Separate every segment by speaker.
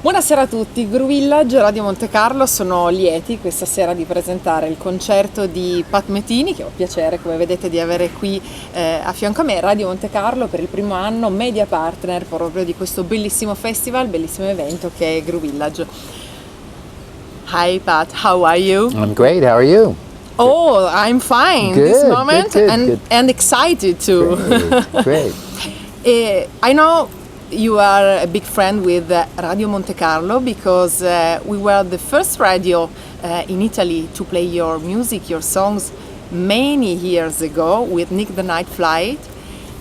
Speaker 1: Buonasera a tutti, GruVillage, Radio Monte Carlo, sono lieti questa sera di presentare il concerto di Pat Metheny, che ho piacere, come vedete, di avere qui a fianco a me, Radio Monte Carlo, per il primo anno media partner proprio di questo bellissimo festival, bellissimo evento che è GruVillage. Hi Pat, how are you?
Speaker 2: I'm great, how are you?
Speaker 1: Oh, I'm fine
Speaker 2: Good,
Speaker 1: this moment
Speaker 2: good.
Speaker 1: and excited too.
Speaker 2: Great.
Speaker 1: I know you are a big friend with Radio Monte Carlo because we were the first radio in Italy to play your music, your songs many years ago with Nick the Night Flight.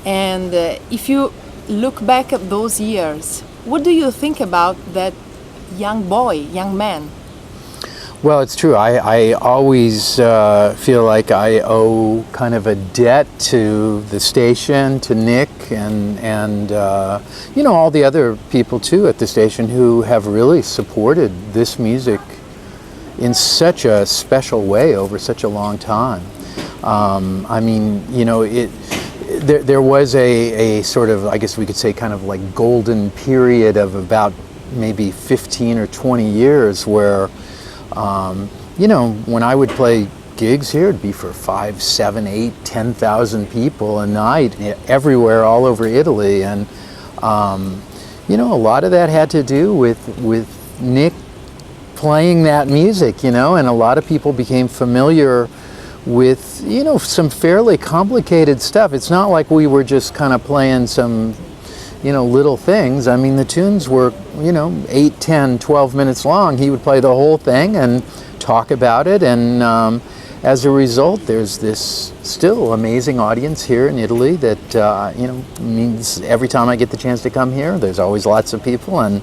Speaker 1: And if you look back at those years, what do you think about that young man?
Speaker 2: Well, it's true. I always feel like I owe kind of a debt to the station, to Nick, and all the other people too at the station who have really supported this music in such a special way over such a long time. There was a sort of, I guess we could say, kind of like golden period of about maybe 15 or 20 years where when I would play gigs here, it'd be for 5, 7, 8, 10,000 people a night everywhere all over Italy. And, a lot of that had to do with Nick playing that music, and a lot of people became familiar with, some fairly complicated stuff. It's not like we were just kind of playing some little things. I mean, the tunes were, 8, 10, 12 minutes long. He would play the whole thing and talk about it. And as a result, there's this still amazing audience here in Italy that, means every time I get the chance to come here, there's always lots of people. And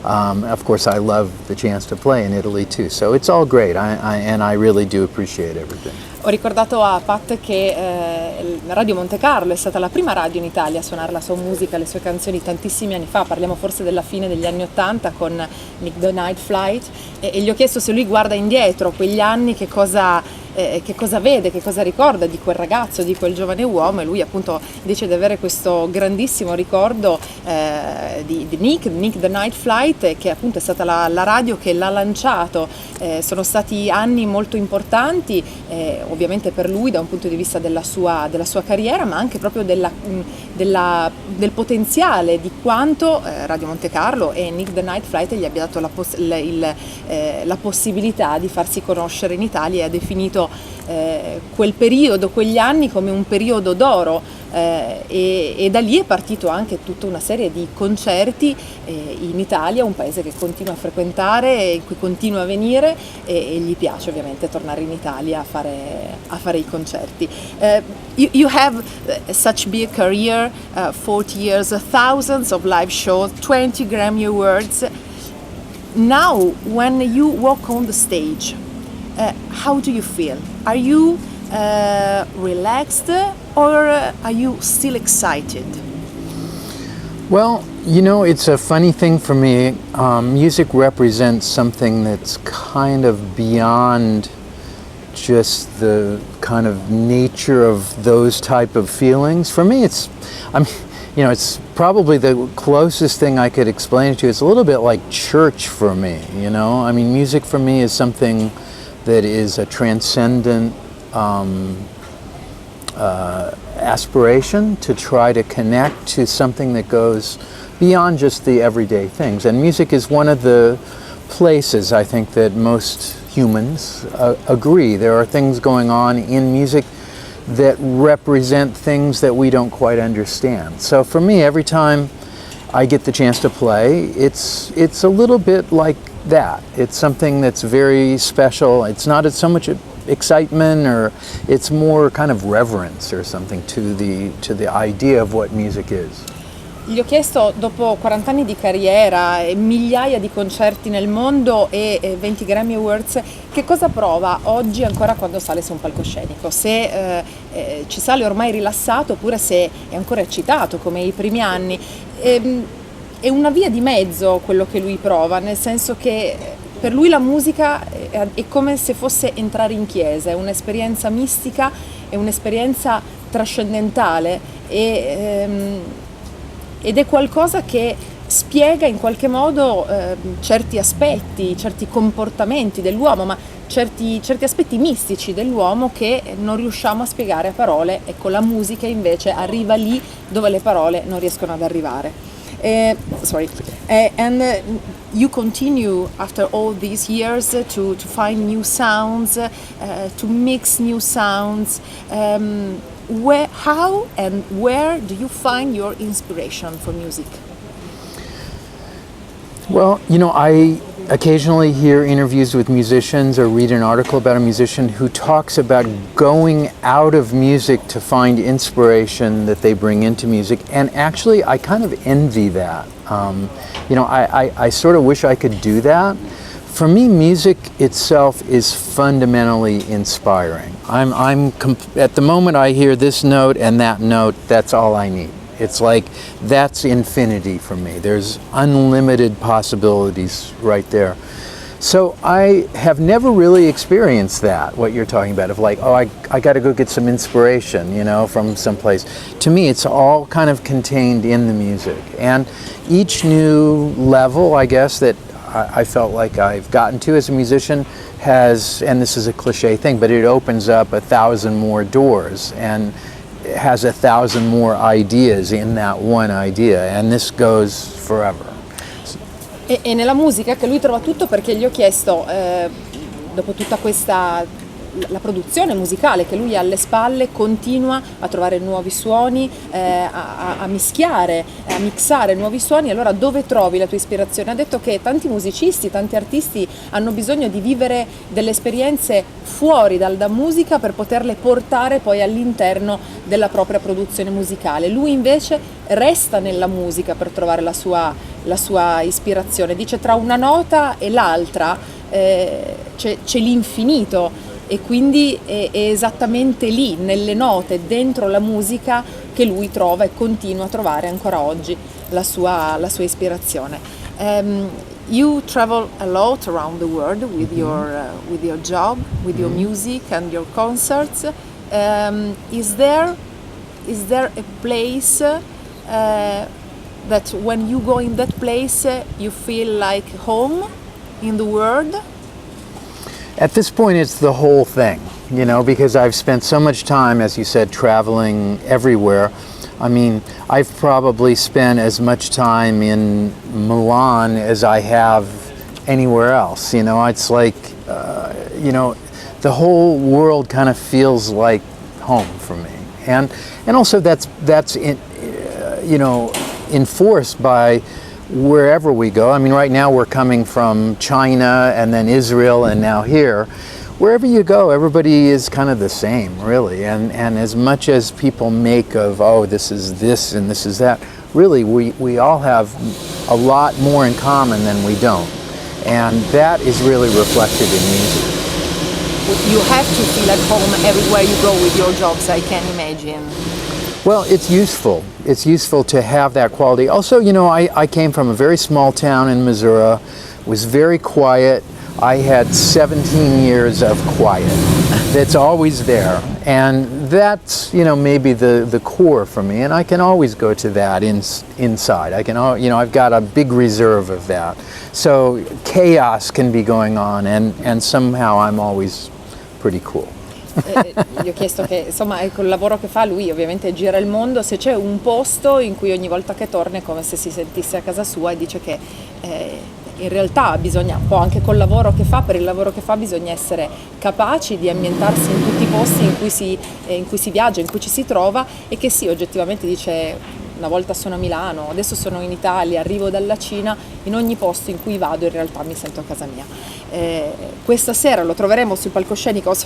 Speaker 2: of course, I love the chance to play in Italy too. So it's all great. And I really do appreciate everything.
Speaker 1: Ho ricordato a Pat che Radio Monte Carlo è stata la prima radio in Italia a suonare la sua musica, le sue canzoni tantissimi anni fa, parliamo forse della fine degli anni '80 con Nick the Night Flight, e gli ho chiesto se lui guarda indietro quegli anni che cosa vede, che cosa ricorda di quel ragazzo, di quel giovane uomo, e lui appunto dice di avere questo grandissimo ricordo di Nick the Night Flight, che appunto è stata la radio che l'ha lanciato. Sono stati anni molto importanti, ovviamente per lui da un punto di vista della sua carriera, ma anche proprio del potenziale di quanto Radio Monte Carlo e Nick the Night Flight gli abbia dato la possibilità di farsi conoscere in Italia, e ha definito quel periodo, quegli anni, come un periodo d'oro, e da lì è partito anche tutta una serie di concerti in Italia, un paese che continua a frequentare, in cui continua a venire, e gli piace ovviamente tornare in Italia a fare i concerti. You have such big career, 40 years, thousands of live shows, 20 Grammy Awards. Now, when you walk on the stage, how do you feel? Are you relaxed, or are you still excited?
Speaker 2: Well, it's a funny thing for me. Music represents something that's kind of beyond just the kind of nature of those type of feelings. For me, it's probably the closest thing I could explain it to. It's a little bit like church for me, music for me is something that is a transcendent aspiration to try to connect to something that goes beyond just the everyday things. And music is one of the places, I think, that most humans agree. There are things going on in music that represent things that we don't quite understand. So for me, every time I get the chance to play, it's a little bit like that. It's something that's very special. It's not so much excitement, or it's more kind of reverence or something to the idea of what music is.
Speaker 1: Gli ho chiesto, dopo 40 anni di carriera e migliaia di concerti nel mondo e 20 Grammy Awards, che cosa prova oggi ancora quando sale su un palcoscenico? Se ci sale ormai rilassato, oppure se è ancora eccitato come i primi anni. È una via di mezzo quello che lui prova, nel senso che per lui la musica è come se fosse entrare in chiesa, è un'esperienza mistica, è un'esperienza trascendentale ed è qualcosa che spiega in qualche modo certi aspetti, certi comportamenti dell'uomo, ma certi aspetti mistici dell'uomo che non riusciamo a spiegare a parole. Ecco, la musica invece arriva lì dove le parole non riescono ad arrivare. You continue after all these years to find new sounds, to mix new sounds. How and where do you find your inspiration for music?
Speaker 2: Well, I occasionally hear interviews with musicians or read an article about a musician who talks about going out of music to find inspiration that they bring into music. And actually, I kind of envy that. I sort of wish I could do that. For me, music itself is fundamentally inspiring. At the moment I hear this note and that note, that's all I need. It's like, that's infinity for me. There's unlimited possibilities right there. So I have never really experienced that, what you're talking about, of like, oh, I got to go get some inspiration, from someplace. To me, it's all kind of contained in the music. And each new level, I guess, that I felt like I've gotten to as a musician has, and this is a cliche thing, but it opens up 1,000 more doors and has 1,000 more ideas in that one idea, and this goes forever.
Speaker 1: E nella musica che lui trova tutto, perché gli ho chiesto, dopo tutta questa la produzione musicale che lui ha alle spalle, continua a trovare nuovi suoni, a mischiare, a mixare nuovi suoni. Allora dove trovi la tua ispirazione? Ha detto che tanti musicisti, tanti artisti hanno bisogno di vivere delle esperienze fuori dalla musica per poterle portare poi all'interno della propria produzione musicale. Lui invece resta nella musica per trovare la sua ispirazione. Dice, tra una nota e l'altra c'è l'infinito. E quindi è esattamente lì, nelle note, dentro la musica, che lui trova e continua a trovare ancora oggi la sua ispirazione. You travel a lot around the world with your job, with your music and your concerts. Is there a place that when you go in that place you feel like home in the world?
Speaker 2: At this point, it's the whole thing, because I've spent so much time, as you said, traveling everywhere. I mean, I've probably spent as much time in Milan as I have anywhere else. It's like, the whole world kind of feels like home for me. And also that's enforced by wherever we go. I mean, right now we're coming from China and then Israel and now here. Wherever you go, everybody is kind of the same, really. And as much as people make of, oh, this is this and this is that, really we all have a lot more in common than we don't. And that is really reflected in music.
Speaker 1: You have to feel at home everywhere you go with your jobs, I can imagine.
Speaker 2: Well, it's useful. It's useful to have that quality. Also, I came from a very small town in Missouri, was very quiet. I had 17 years of quiet. That's always there. And that's, maybe the core for me. And I can always go to that inside. I can, I've got a big reserve of that. So chaos can be going on and somehow I'm always pretty cool.
Speaker 1: Gli ho chiesto che insomma col lavoro che fa lui ovviamente gira il mondo, se c'è un posto in cui ogni volta che torna è come se si sentisse a casa sua, e dice che in realtà bisogna, un po' anche col lavoro che fa, per il lavoro che fa bisogna essere capaci di ambientarsi in tutti i posti in cui si viaggia, in cui ci si trova, e che sì, oggettivamente dice, una volta sono a Milano, adesso sono in Italia, arrivo dalla Cina, in ogni posto in cui vado in realtà mi sento a casa mia. Questa sera lo troveremo sul palcoscenico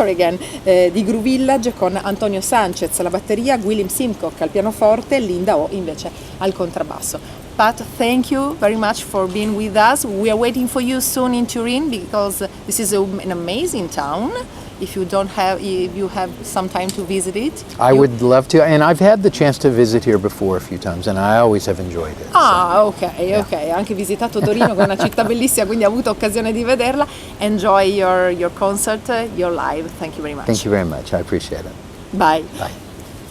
Speaker 1: di GruVillage con Antonio Sanchez alla batteria, William Simcock al pianoforte, Linda O invece al contrabbasso. Pat, thank you very much for being with us. We are waiting for you soon in Turin because this is an amazing town. If you have some time to visit it.
Speaker 2: I would love to, and I've had the chance to visit here before a few times and I always have enjoyed it.
Speaker 1: Ok, anche visitato Torino, che è una città bellissima, quindi ho avuto occasione di vederla. Enjoy your concert, your live. Thank you very much.
Speaker 2: Thank you very much. I appreciate it.
Speaker 1: Bye.
Speaker 2: Bye.